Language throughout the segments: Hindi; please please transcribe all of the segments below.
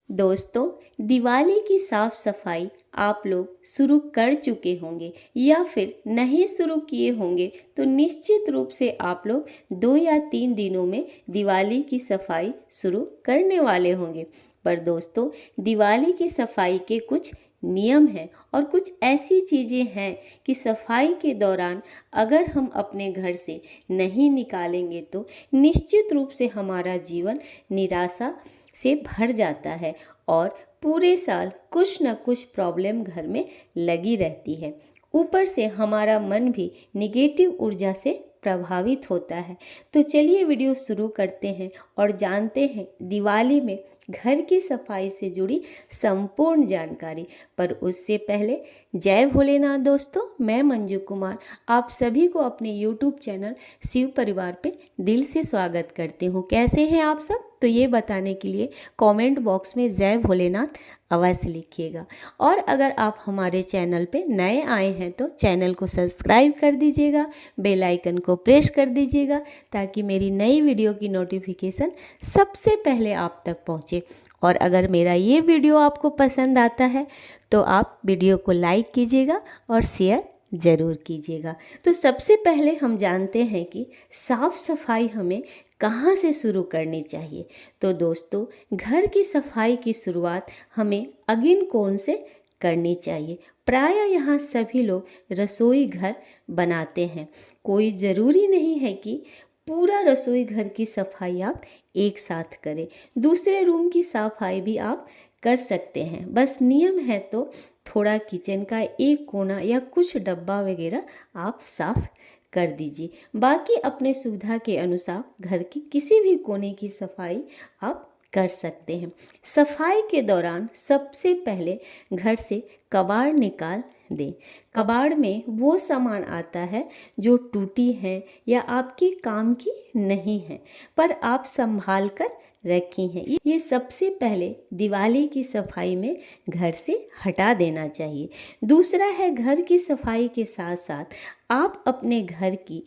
दोस्तों, दिवाली की साफ सफाई आप लोग शुरू कर चुके होंगे या फिर नहीं शुरू किए होंगे तो निश्चित रूप से आप लोग 2 या 3 दिनों में दिवाली की सफाई शुरू करने वाले होंगे। पर दोस्तों, दिवाली की सफाई के कुछ नियम हैं और कुछ ऐसी चीज़ें हैं कि सफाई के दौरान अगर हम अपने घर से नहीं निकालेंगे तो निश्चित रूप से हमारा जीवन निराशा से भर जाता है और पूरे साल कुछ न कुछ प्रॉब्लम घर में लगी रहती है। ऊपर से हमारा मन भी निगेटिव ऊर्जा से प्रभावित होता है। तो चलिए वीडियो शुरू करते हैं और जानते हैं दिवाली में घर की सफाई से जुड़ी संपूर्ण जानकारी। पर उससे पहले जय भोलेनाथ दोस्तों, मैं मंजू कुमार आप सभी को अपने YouTube चैनल शिव परिवार पे दिल से स्वागत करती हूँ। कैसे हैं आप सब? तो ये बताने के लिए कमेंट बॉक्स में जय भोलेनाथ अवश्य लिखिएगा। और अगर आप हमारे चैनल पे नए आए हैं तो चैनल को सब्सक्राइब कर दीजिएगा, बेल आइकन को प्रेस कर दीजिएगा ताकि मेरी नई वीडियो की नोटिफिकेशन सबसे पहले आप तक पहुंचे। और अगर मेरा ये वीडियो आपको पसंद आता है तो आप वीडियो को लाइक कीजिएगा और शेयर ज़रूर कीजिएगा। तो सबसे पहले हम जानते हैं कि साफ़ सफाई हमें कहाँ से शुरू करनी चाहिए। तो दोस्तों, घर की सफाई की शुरुआत हमें अगिन कोण से करनी चाहिए। प्रायः यहाँ सभी लोग रसोई घर बनाते हैं। कोई ज़रूरी नहीं है कि पूरा रसोई घर की सफाई आप एक साथ करें। दूसरे रूम की सफाई भी आप कर सकते हैं। बस नियम है तो थोड़ा किचन का एक कोना या कुछ डब्बा वगैरह आप साफ कर दीजिए। बाकी अपने सुविधा के अनुसार घर की किसी भी कोने की सफाई आप कर सकते हैं। सफाई के दौरान सबसे पहले घर से कबाड़ निकाल दें। कबाड़ में वो सामान आता है जो टूटी है या आपके काम की नहीं है पर आप संभाल कर रखी हैं। ये सबसे पहले दिवाली की सफाई में घर से हटा देना चाहिए। दूसरा है, घर की सफाई के साथ साथ आप अपने घर की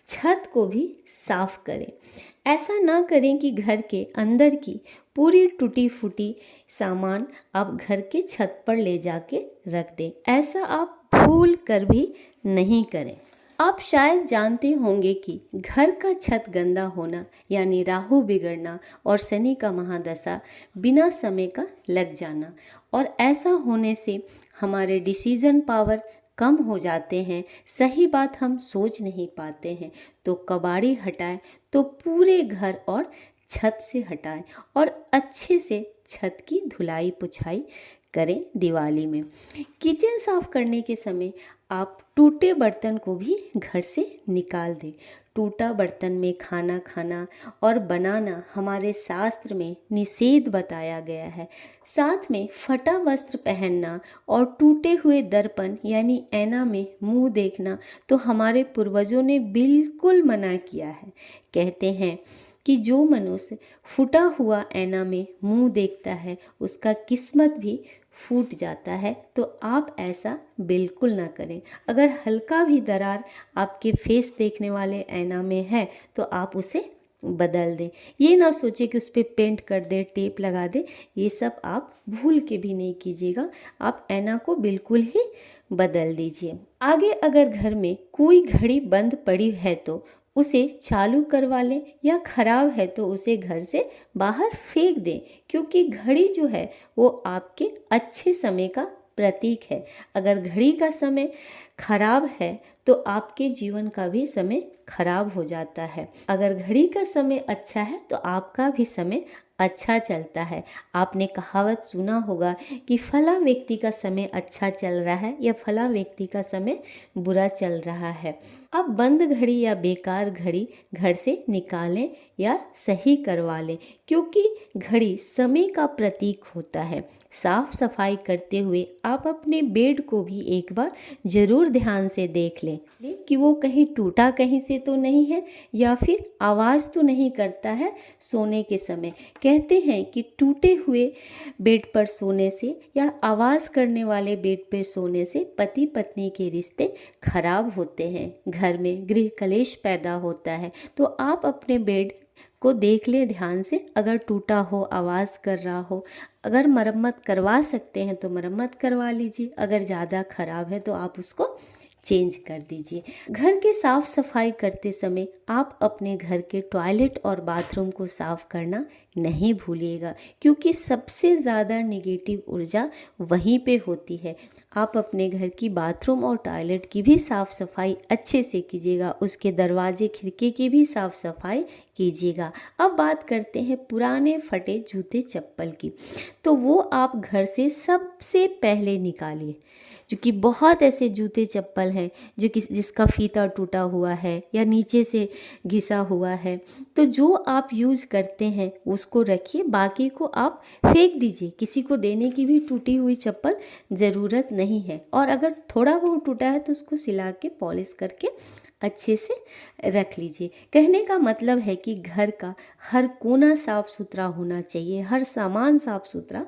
छत को भी साफ करें। ऐसा ना करें कि घर के अंदर की पूरी टूटी फूटी सामान आप घर के छत पर ले जाके रख दें। ऐसा आप भूल कर भी नहीं करें। आप शायद जानते होंगे कि घर का छत गंदा होना यानी राहु बिगड़ना और शनि का महादशा बिना समय का लग जाना, और ऐसा होने से हमारे डिसीजन पावर कम हो जाते हैं, सही बात हम सोच नहीं पाते हैं। तो कबाड़ी हटाएं तो पूरे घर और छत से हटाएं और अच्छे से छत की धुलाई पुछाई करें। दिवाली में किचन साफ करने के समय आप टूटे बर्तन को भी घर से निकाल दें। टूटा बर्तन में खाना खाना और बनाना हमारे शास्त्र में निषेध बताया गया है। साथ में फटा वस्त्र पहनना और टूटे हुए दर्पण यानी ऐना में मुंह देखना तो हमारे पूर्वजों ने बिल्कुल मना किया है। कहते हैं कि जो मनुष्य फूटा हुआ ऐना में मुंह देखता है उसका किस्मत भी फूट जाता है। तो आप ऐसा बिल्कुल ना करें। अगर हल्का भी दरार आपके फेस देखने वाले ऐना में है तो आप उसे बदल दें। ये ना सोचे कि उस पर पेंट कर दे, टेप लगा दे, ये सब आप भूल के भी नहीं कीजिएगा। आप ऐना को बिल्कुल ही बदल दीजिए। आगे अगर घर में कोई घड़ी बंद पड़ी है तो उसे चालू करवा लें या ख़राब है तो उसे घर से बाहर फेंक दें, क्योंकि घड़ी जो है वो आपके अच्छे समय का प्रतीक है। अगर घड़ी का समय खराब है तो आपके जीवन का भी समय खराब हो जाता है। अगर घड़ी का समय अच्छा है तो आपका भी समय अच्छा चलता है। आपने कहावत सुना होगा कि फला व्यक्ति का समय अच्छा चल रहा है या फला व्यक्ति का समय बुरा चल रहा है। आप बंद घड़ी या बेकार घड़ी घर से निकालें या सही करवा लें, क्योंकि घड़ी समय का प्रतीक होता है। साफ सफाई करते हुए आप अपने बेड को भी एक बार ज़रूर ध्यान से देख लें कि वो कहीं टूटा कहीं से तो नहीं है या फिर आवाज़ तो नहीं करता है सोने के समय। कहते हैं कि टूटे हुए बेड पर सोने से या आवाज़ करने वाले बेड पर सोने से पति पत्नी के रिश्ते खराब होते हैं, घर में गृह कलेश पैदा होता है। तो आप अपने बेड को देख लें ध्यान से। अगर टूटा हो, आवाज़ कर रहा हो, अगर मरम्मत करवा सकते हैं तो मरम्मत करवा लीजिए। अगर ज़्यादा ख़राब है तो आप उसको चेंज कर दीजिए। घर के साफ सफाई करते समय आप अपने घर के टॉयलेट और बाथरूम को साफ करना नहीं भूलिएगा, क्योंकि सबसे ज़्यादा नेगेटिव ऊर्जा वहीं पे होती है। आप अपने घर की बाथरूम और टॉयलेट की भी साफ़ सफाई अच्छे से कीजिएगा, उसके दरवाजे खिड़की की भी साफ़ सफाई कीजिएगा। अब बात करते हैं पुराने फटे जूते चप्पल की। तो वो आप घर से सबसे पहले निकालिए, जो कि बहुत ऐसे जूते चप्पल हैं जो जिसका फीता टूटा हुआ है या नीचे से घिसा हुआ है। तो जो आप यूज़ करते हैं उसको रखिए, बाकी को आप फेंक दीजिए। किसी को देने की भी टूटी हुई चप्पल ज़रूरत नहीं है। और अगर थोड़ा बहुत टूटा है तो उसको सिला के पॉलिश करके अच्छे से रख लीजिए। कहने का मतलब है कि घर का हर कोना साफ सुथरा होना चाहिए, हर सामान साफ सुथरा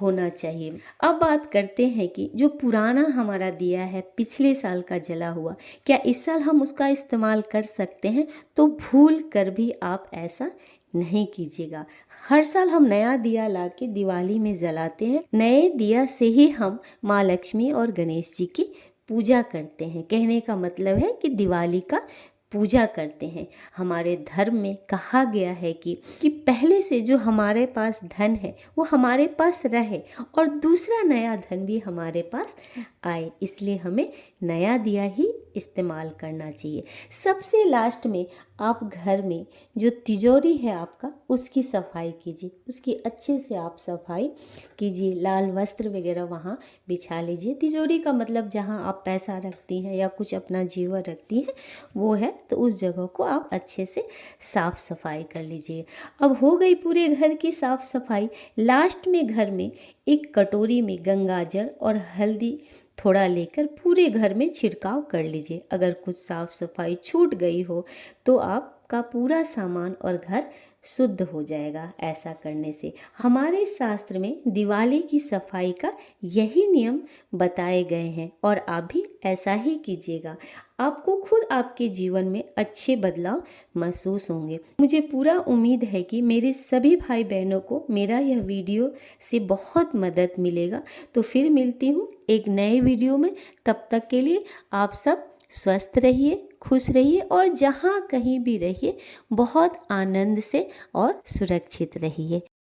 होना चाहिए। अब बात करते हैं कि जो पुराना हमारा दिया है पिछले साल का जला हुआ, क्या इस साल हम उसका इस्तेमाल कर सकते हैं? तो भूल कर भी आप ऐसा नहीं कीजिएगा। हर साल हम नया दिया लाके दिवाली में जलाते हैं। नए दिया से ही हम माँ लक्ष्मी और गणेश जी की पूजा करते हैं। कहने का मतलब है कि दिवाली का पूजा करते हैं। हमारे धर्म में कहा गया है कि पहले से जो हमारे पास धन है वो हमारे पास रहे और दूसरा नया धन भी हमारे पास आए, इसलिए हमें नया दिया ही इस्तेमाल करना चाहिए। सबसे लास्ट में आप घर में जो तिजोरी है आपका, उसकी सफाई कीजिए, उसकी अच्छे से आप सफाई कीजिए। लाल वस्त्र वगैरह वहाँ बिछा लीजिए। तिजोरी का मतलब जहाँ आप पैसा रखती हैं या कुछ अपना जीवन रखती हैं वो है, तो उस जगह को आप अच्छे से साफ सफाई कर लीजिए। अब हो गई पूरे घर की साफ सफाई। लास्ट में घर में एक कटोरी में गंगाजल और हल्दी थोड़ा लेकर पूरे घर में छिड़काव कर लीजिए। अगर कुछ साफ सफाई छूट गई हो तो आपका पूरा सामान और घर शुद्ध हो जाएगा। ऐसा करने से हमारे शास्त्र में दिवाली की सफाई का यही नियम बताए गए हैं और आप भी ऐसा ही कीजिएगा। आपको खुद आपके जीवन में अच्छे बदलाव महसूस होंगे। मुझे पूरा उम्मीद है कि मेरे सभी भाई बहनों को मेरा यह वीडियो से बहुत मदद मिलेगा। तो फिर मिलती हूँ एक नए वीडियो में। तब तक के लिए आप सब स्वस्थ रहिए, खुश रहिए और जहाँ कहीं भी रहिए बहुत आनंद से और सुरक्षित रहिए।